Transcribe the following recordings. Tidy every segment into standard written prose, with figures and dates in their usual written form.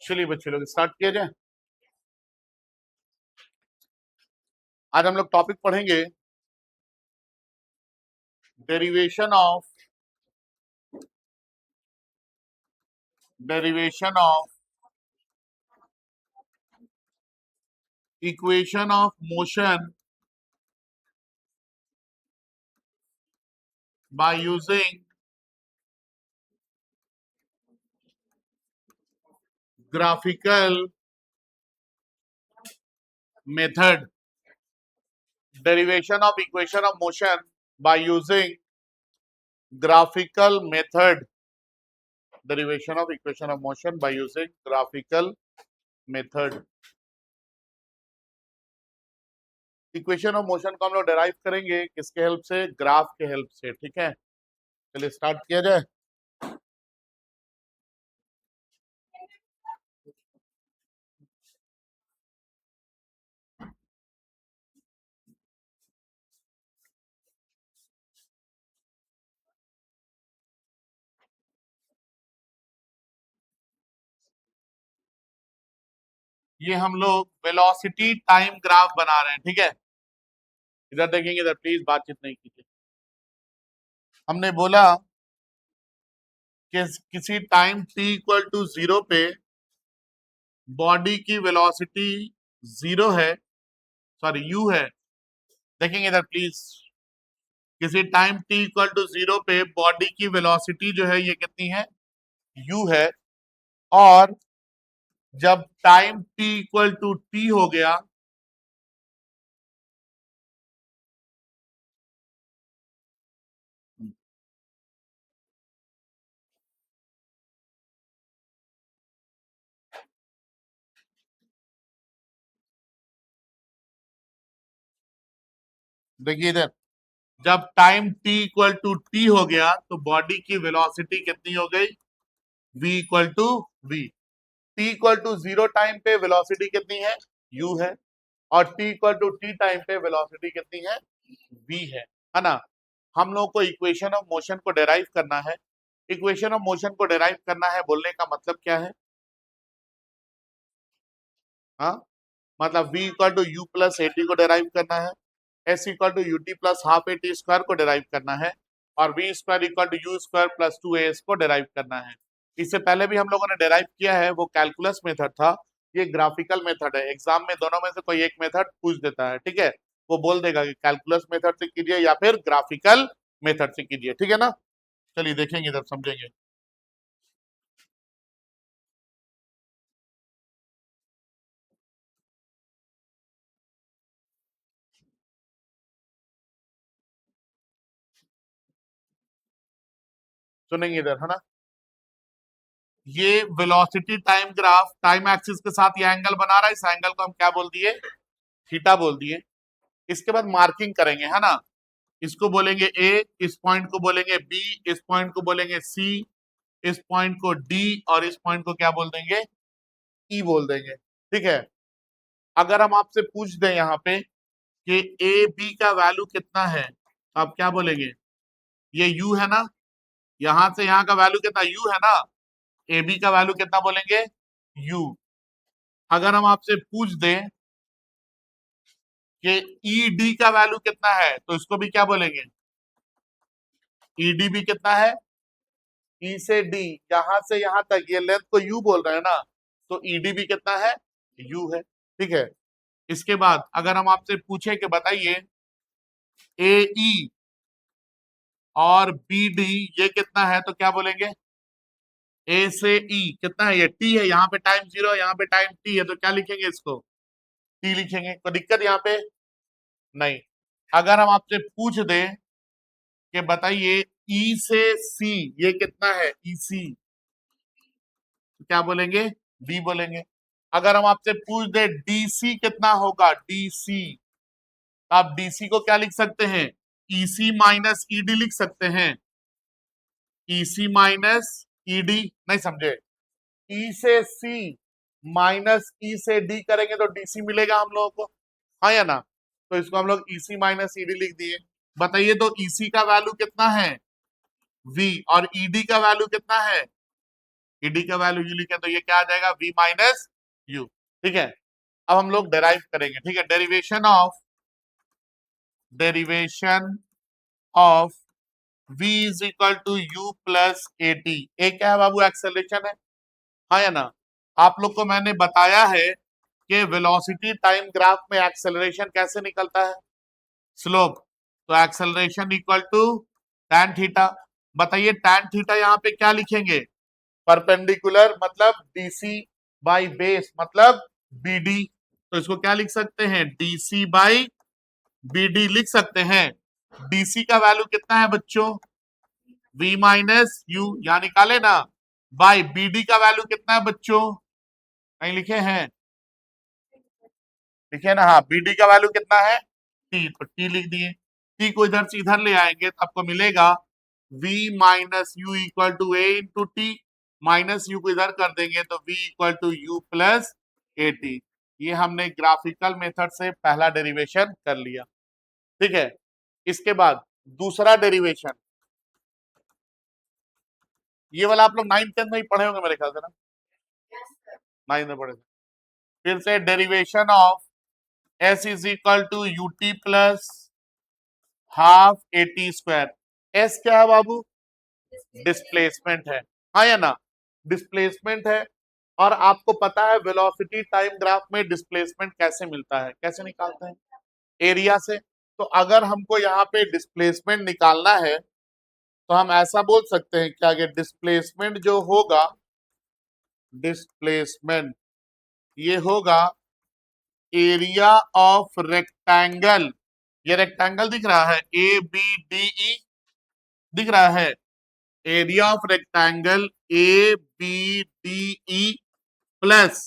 चलिए बच्चे लोग स्टार्ट किया जाए। आज हम लोग टॉपिक पढ़ेंगे derivation of equation of motion by using graphical method. Derivation of equation of motion by using graphical method. Derivation of equation of motion by using graphical method. Equation of motion को हम लोग derive करेंगे किसके help से? Graph के help से। ठीक है, चलिए स्टार्ट किया जाए। ये हम लोग वेलोसिटी टाइम ग्राफ बना रहे हैं। ठीक है, इधर देखेंगे, इधर प्लीज बातचीत नहीं कीजिए। हमने बोला कि किसी टाइम t इक्वल टू 0 पे बॉडी की वेलोसिटी 0 है, सॉरी u है। देखेंगे इधर प्लीज, किसी टाइम t इक्वल टू 0 पे बॉडी की वेलोसिटी जो है ये कितनी है? u है। और जब time t equal to t हो गया देखिए इधर, जब time t equal to t हो गया तो बॉडी की वेलोसिटी कितनी हो गई? v equal to v। t equal to 0 time पे वेलोसिटी कितनी है? u है। और t equal to t time पे वेलोसिटी कितनी है? v है ना। हम लोग को इक्वेशन ऑफ मोशन को डेराइव करना है। इक्वेशन ऑफ मोशन को डेराइव करना है बोलने का मतलब क्या है? हाँ, मतलब v equal to u plus a t को डेराइव करना है, s equal to u t plus half a t square को डेराइव करना है, और v square equal to u square plus 2as को डेराइव करना है। इससे पहले भी हम लोगों ने डेराइव किया है, वो कैलकुलस मेथड था। ये ग्राफिकल मेथड है। एग्जाम में दोनों में से कोई एक मेथड पूछ देता है। ठीक है, वो बोल देगा कि कैलकुलस मेथड से कीजिए या फिर ग्राफिकल मेथड से कीजिए। ठीक है ना, चलिए देखेंगे, इधर समझेंगे। सुनेंगे इधर, है ना। ये velocity time graph time axis के साथ ये एंगल बना रहा है। इस एंगल को हम क्या बोल दिए? थीटा बोल दिए। इसके बाद मार्किंग करेंगे, है ना। इसको बोलेंगे ए, इस पॉइंट को बोलेंगे बी, इस पॉइंट को बोलेंगे सी, इस पॉइंट को डी, और इस पॉइंट को क्या बोल देंगे? ई बोल देंगे। ठीक है, अगर हम आपसे पूछ दें यहाँ पे कि ए बी का वैल्यू कितना है तो आप क्या बोलेंगे? ये यू है ना, यहां से यहाँ का वैल्यू कितना? यू है ना। ए बी का वैल्यू कितना बोलेंगे? यू। अगर हम आपसे पूछ दें कि ई डी का वैल्यू कितना है तो इसको भी क्या बोलेंगे? ई डी भी कितना है? ई से डी, यहां से यहां तक ये लेंथ को यू बोल रहे हैं ना, तो ईडी भी कितना है? यू है। ठीक है, इसके बाद अगर हम आपसे पूछे कि बताइए ए ई और बी डी ये कितना है तो क्या बोलेंगे? ए से ई कितना है? ये टी है, यहाँ पे टाइम 0, यहाँ पे टाइम टी है, तो क्या लिखेंगे? इसको टी लिखेंगे। कोई दिक्कत यहाँ पे नहीं। अगर हम आपसे पूछ दें कि बताइए ई से सी ये कितना है? ई सी, तो क्या बोलेंगे? डी बोलेंगे। अगर हम आपसे पूछ दे डीसी कितना होगा? डीसी, आप डीसी को क्या लिख सकते हैं? ईसी माइनस ईडी लिख सकते हैं। ईसी माइनस ईडी, नहीं समझे? ई से सी माइनस ई से डी करेंगे तो डीसी मिलेगा हम लोगों को, हाँ या ना। तो इसको हम लोग ईसी माइनस ईडी लिख दिए। बताइए तो ईसी का वैल्यू कितना है? वी, और ईडी का वैल्यू कितना है? ईडी का वैल्यू यू लिखे तो ये क्या आ जाएगा v माइनस यू। ठीक है, अब हम लोग डेराइव करेंगे। ठीक है, derivation of v is equal to u plus a t. A क्या है बाबू? एक्सेलरेशन है, हाँ या ना? आप लोग को मैंने बताया है कि वेलोसिटी टाइम ग्राफ में एक्सेलरेशन कैसे निकलता है? स्लोप। तो acceleration equal to tan theta. बताइए tan थीटा यहाँ पे क्या लिखेंगे? परपेंडिकुलर मतलब डीसी बाई बेस मतलब बीडी। तो इसको क्या लिख सकते हैं? डीसी बाई बीडी लिख सकते हैं। डीसी का वैल्यू कितना है बच्चों? v माइनस यू, यहां निकाले ना। बाई बीडी का वैल्यू कितना है बच्चों? कहीं लिखे हैं? लिखे ना, हाँ। बीडी का वैल्यू कितना है? टी, तो टी लिख दिए। टी को इधर से इधर ले आएंगे तो आपको मिलेगा v minus u equal to a into t. Minus u को इधर कर देंगे तो v equal to u plus a t. ये हमने ग्राफिकल मेथड से पहला डेरिवेशन कर लिया। ठीक है, इसके बाद दूसरा डेरिवेशन, ये वाला आप लोग 9th-10th में ही पढ़े होंगे मेरे ख्याल से ना? 9th में पढ़े थे। फिर से derivation of s is equal to u t plus half a t square. S क्या है बाबू? डिस्प्लेसमेंट है, हाँ या ना? डिस्प्लेसमेंट है। और आपको पता है वेलोसिटी टाइम ग्राफ में डिस्प्लेसमेंट कैसे मिलता है, कैसे निकालते हैं? एरिया से। तो अगर हमको यहाँ पे डिस्प्लेसमेंट निकालना है तो हम ऐसा बोल सकते हैं क्या कि डिस्प्लेसमेंट जो होगा, डिस्प्लेसमेंट ये होगा एरिया ऑफ रेक्टेंगल। ये रेक्टेंगल दिख रहा है ए बी डी ई, दिख रहा है? Area of rectangle A B D E plus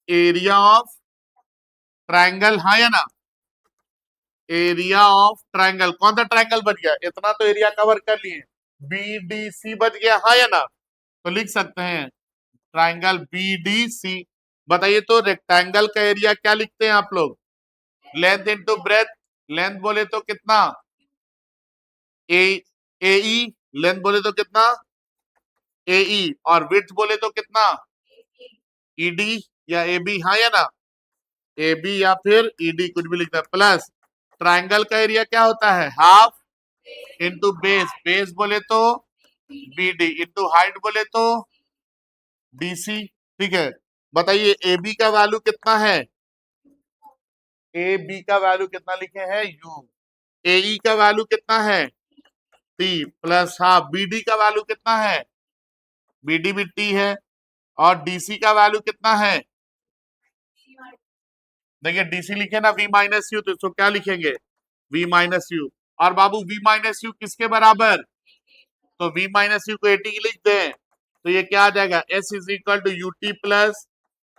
area of triangle, हाँ या ना? एरिया ऑफ ट्रायंगल, कौन सा ट्रायंगल बच गया? इतना तो एरिया कवर कर लिए, बी डी सी बच गया, हाँ या ना? तो लिख सकते हैं ट्रायंगल बी डी सी। बताइए तो रेक्टेंगल का एरिया क्या लिखते हैं आप लोग? Length into breadth. लेंथ बोले तो कितना? ए ए ई। लेंथ बोले तो कितना? ए ई। और विड्थ बोले तो कितना? ई डी या ए बी, हाँ या ना? ए बी या फिर ई डी, कुछ भी लिखता है। प्लस ट्रायंगल का एरिया क्या होता है? Half into base. बेस बोले तो बी डी इंटू हाइट बोले तो डी सी। ठीक है, बताइए ए बी का वैल्यू कितना है? ए बी का वैल्यू कितना लिखे हैं? यू। ए ई का वैल्यू कितना है? T plus half. B D का वैल्यू कितना है? बी डी भी टी है। और डीसी का वैल्यू कितना है? देखिए डीसी लिखे ना v माइनस यू, तो इसको क्या लिखेंगे? v minus u. और बाबू v माइनस यू किसके बराबर? तो v माइनस यू को एटी की लिख दें तो ये क्या आ जाएगा? s is equal to u t plus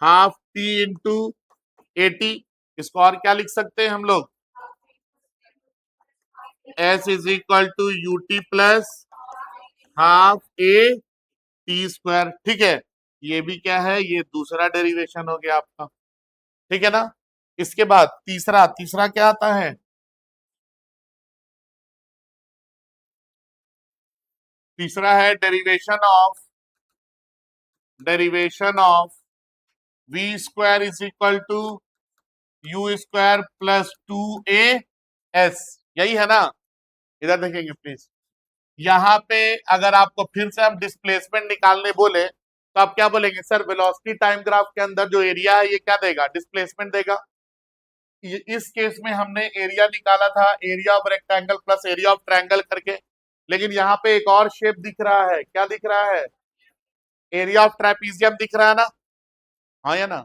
half t into at. इसको और क्या लिख सकते हैं हम लोग? s is equal to u t plus half a t square. ठीक है, ये भी क्या है? ये दूसरा डेरिवेशन हो गया आपका। ठीक है ना? इसके बाद तीसरा, तीसरा क्या आता है? तीसरा है derivation of v square is equal to u square plus two a s. यही है ना? इधर देखेंगे प्लीज। यहाँ पे अगर आपको फिर से हम डिस्प्लेसमेंट निकालने बोले तो आप क्या बोलेंगे? सर वेलोसिटी टाइम ग्राफ के अंदर जो एरिया है ये क्या देगा? डिस्प्लेसमेंट देगा। इस केस में हमने एरिया निकाला था area of rectangle plus area of triangle करके। लेकिन यहाँ पे एक और शेप दिख रहा है, क्या दिख रहा है? एरिया ऑफ ट्रेपीजियम दिख रहा है ना? हाँ या ना?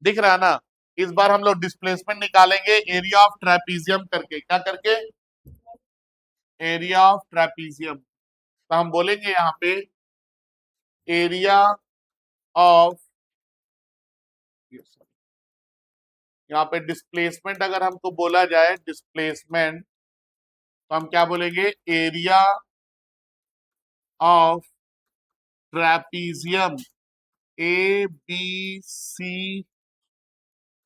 दिख रहा है ना? इस बार हम लोग डिस्प्लेसमेंट निकालेंगे एरिया ऑफ ट्रेपीजियम करके। क्या करके? Area of trapezium. तो हम बोलेंगे यहाँ पे एरिया ऑफ, यहाँ पे डिस्प्लेसमेंट अगर हमको बोला जाए डिस्प्लेसमेंट, तो हम क्या बोलेंगे? Area of trapezium A B C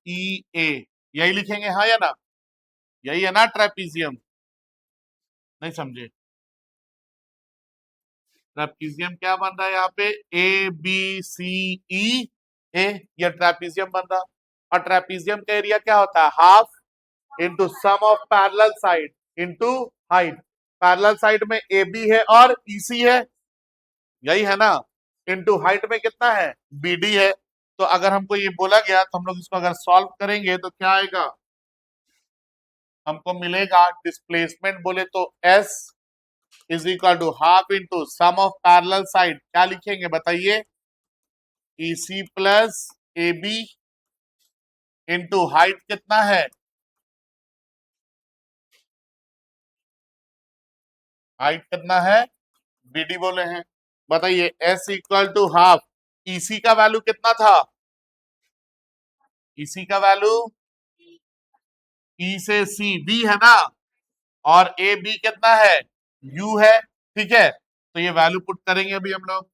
E A, यही लिखेंगे, हाँ या ना? यही है ना ट्रेपीजियम? नहीं समझे? ट्रेपीजियम क्या बन रहा है यहाँ पे, ए बी सी ई ए, ये ट्रेपीजियम बन रहा। और ट्रेपीजियम का एरिया क्या होता है, half into sum of parallel side into height. Parallel side में ए बी है और ई सी है, यही है ना, इंटू हाइट में कितना है, बी डी है। तो अगर हमको ये बोला गया तो हम लोग इसको अगर सॉल्व करेंगे तो क्या आएगा, हमको मिलेगा डिस्प्लेसमेंट बोले तो s is equal to half into sum of parallel side, क्या लिखेंगे बताइए, E C plus A B into height कितना है, हाइट कितना है, बीडी बोले हैं। बताइए s equal to half, EC का वैल्यू कितना था, ईसी का वैल्यू ई से सी बी है ना, और ए बी कितना है, यू है, ठीक है। तो ये वैल्यू पुट करेंगे अभी हम लोग,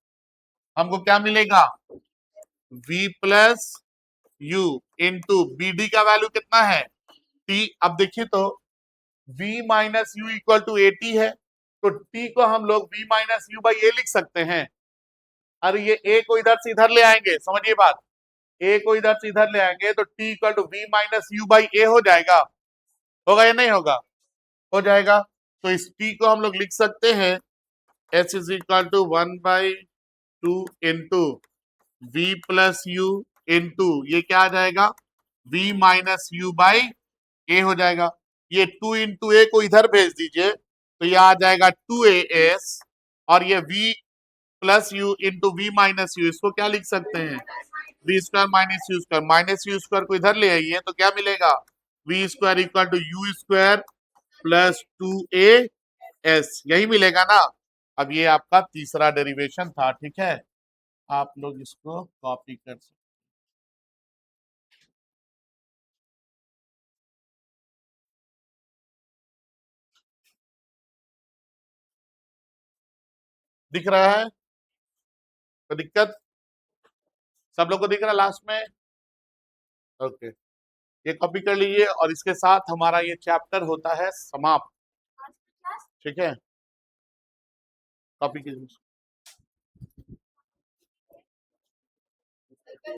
हमको क्या मिलेगा, v plus u into B D का वैल्यू कितना है, t। अब देखिए तो v minus u equal to a t है, तो t को हम लोग v minus u by a लिख सकते हैं। अरे ये a को इधर से इधर ले आएंगे, समझिए बात, a को इधर से इधर ले आएंगे तो t equal to v minus u by a हो जाएगा, होगा या नहीं होगा, हो जाएगा। तो इस t को हम लोग लिख सकते हैं h is equal to 1/2 into v plus u into ये क्या आ जाएगा, v minus u by a हो जाएगा। ये 2 इंटू ए को इधर भेज दीजिए तो ये आ जाएगा 2as, और ये v plus u into v minus u, इसको क्या लिख सकते हैं, v square minus u square, minus u square को इधर ले आइए तो क्या मिलेगा, v square equal to u square plus 2as, यही मिलेगा ना। अब ये आपका तीसरा डेरिवेशन था, ठीक है, आप लोग इसको कॉपी कर सकते, दिख रहा है, तो दिक्कत सब लोग को दिख रहा है लास्ट में, ओके। ये कॉपी कर लीजिए और इसके साथ हमारा ये चैप्टर होता है समाप्त, ठीक है, कॉपी कीजिए।